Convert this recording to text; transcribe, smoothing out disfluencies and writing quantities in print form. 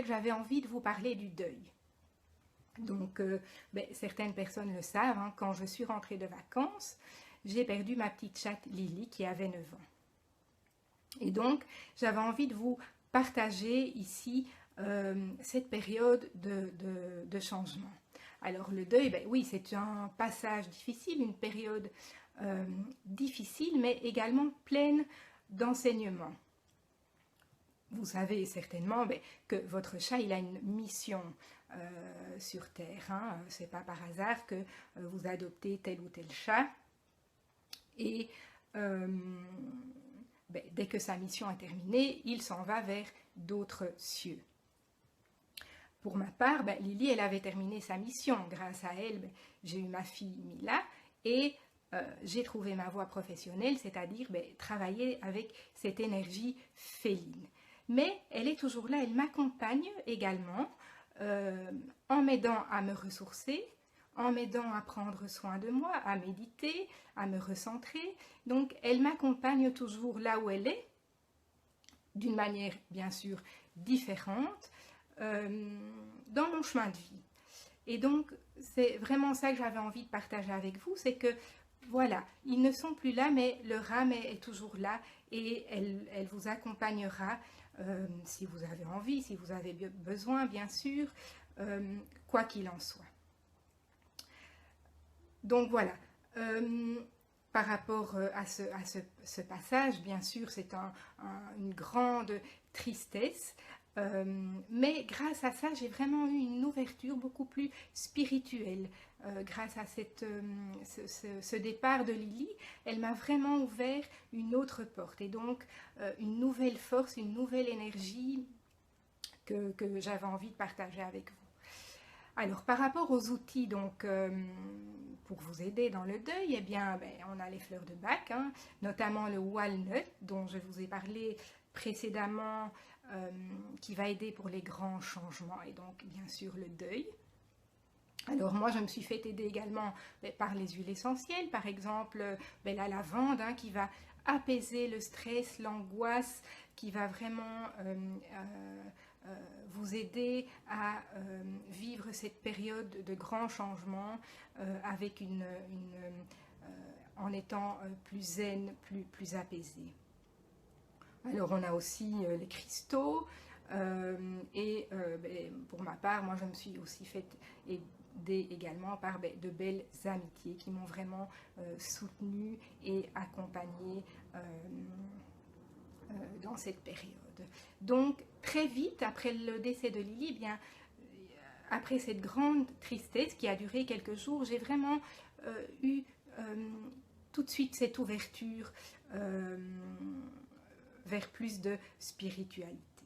que j'avais envie de vous parler du deuil. Donc, certaines personnes le savent, hein, quand je suis rentrée de vacances, j'ai perdu ma petite chatte Lily qui avait 9 ans. Et donc, j'avais envie de vous partager ici cette période de changement. Alors, le deuil, oui, c'est un passage difficile, une période difficile, mais également pleine d'enseignements. Vous savez certainement que votre chat, il a une mission sur Terre. Hein. Ce n'est pas par hasard que vous adoptez tel ou tel chat. Et dès que sa mission est terminée, il s'en va vers d'autres cieux. Pour ma part, Lily, elle avait terminé sa mission. Grâce à elle, j'ai eu ma fille Mila et j'ai trouvé ma voie professionnelle, c'est-à-dire travailler avec cette énergie féline. Mais elle est toujours là, elle m'accompagne également en m'aidant à me ressourcer, en m'aidant à prendre soin de moi, à méditer, à me recentrer. Donc, elle m'accompagne toujours là où elle est, d'une manière bien sûr différente, dans mon chemin de vie. Et donc, c'est vraiment ça que j'avais envie de partager avec vous, c'est que, voilà, ils ne sont plus là, mais leur âme est toujours là et elle vous accompagnera si vous avez envie, si vous avez besoin, bien sûr, quoi qu'il en soit. Donc voilà, par rapport à ce passage, bien sûr, c'est une grande tristesse, mais grâce à ça, j'ai vraiment eu une ouverture beaucoup plus spirituelle. Grâce à ce départ de Lily, elle m'a vraiment ouvert une autre porte et donc une nouvelle force, une nouvelle énergie que j'avais envie de partager avec vous. Alors, par rapport aux outils, donc, pour vous aider dans le deuil, eh bien, on a les fleurs de Bach, hein, notamment le walnut, dont je vous ai parlé précédemment, qui va aider pour les grands changements, et donc, bien sûr, le deuil. Alors, moi, je me suis fait aider également par les huiles essentielles, par exemple, la lavande, hein, qui va apaiser le stress, l'angoisse, qui va vraiment vous aider à vivre cette période de grands changements avec en étant plus zen, plus apaisé. Alors on a aussi les cristaux et pour ma part, moi je me suis aussi fait aider également par de belles amitiés qui m'ont vraiment soutenue et accompagnée dans cette période. Donc très vite après le décès de Lily, bien après cette grande tristesse qui a duré quelques jours, j'ai vraiment eu tout de suite cette ouverture vers plus de spiritualité.